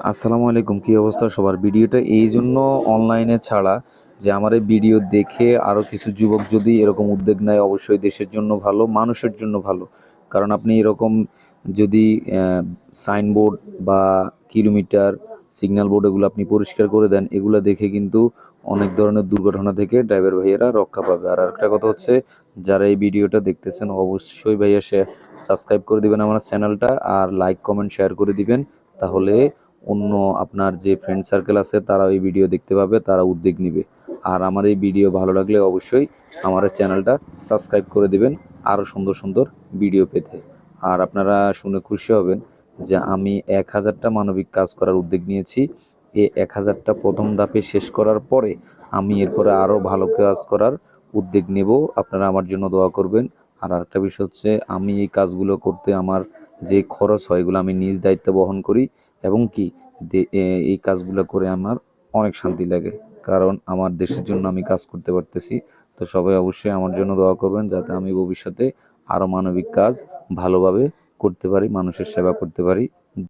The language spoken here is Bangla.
আসসালামু আলাইকুম। কি অবস্থা সবার? ভিডিওটা এই জন্য অনলাইনে ছাড়া যে আমার এই ভিডিও দেখে আরও কিছু যুবক যদি এরকম উদ্যোগ নেয় অবশ্যই দেশের জন্য ভালো, মানুষের জন্য ভালো। কারণ আপনি এরকম যদি সাইনবোর্ড বা কিলোমিটার, সিগন্যাল বোর্ড এগুলো আপনি পরিষ্কার করে দেন, এগুলো দেখে কিন্তু অনেক ধরনের দুর্ঘটনা থেকে ড্রাইভার ভাইয়েরা রক্ষা পাবে। আর আরেকটা কথা হচ্ছে, যারা এই ভিডিওটা দেখতেছেন অবশ্যই ভাইয়া সাবস্ক্রাইব করে দিবেন আমার চ্যানেলটা, আর লাইক কমেন্ট শেয়ার করে দিবেন। তাহলে অন্য আপনার যে ফ্রেন্ড সার্কেল আছে তারা এই ভিডিও দেখতে পাবে, তারা উদ্যোগ নিবে। আর আমার এই ভিডিও ভালো লাগলে অবশ্যই আমার এই চ্যানেলটা সাবস্ক্রাইব করে দিবেন আরও সুন্দর সুন্দর ভিডিও পেতে। আর আপনারা শুনে খুশি হবেন যে আমি 1000টা মানবিক কাজ করার উদ্যোগ নিয়েছি। এই 1000টা প্রথম ধাপে শেষ করার পরে আমি এরপরে আরও ভালো কাজ করার উদ্যোগ নেব। আপনারা আমার জন্য দোয়া করবেন। আর আরেকটা বিষয় হচ্ছে, আমি এই কাজগুলো করতে আমার যে খরচ হয় এগুলো আমি নিজ দায়িত্বে বহন করি, এবং কি এই কাজগুলো করে আমার অনেক শান্তি লাগে, কারণ আমার দেশের জন্য আমি কাজ করতে পারতেছি। তো সবাই অবশ্যই আমার জন্য দোয়া করবেন যাতে আমি ভবিষ্যতে আরও মানবিক কাজ ভালোভাবে করতে পারি, মানুষের সেবা করতে পারি।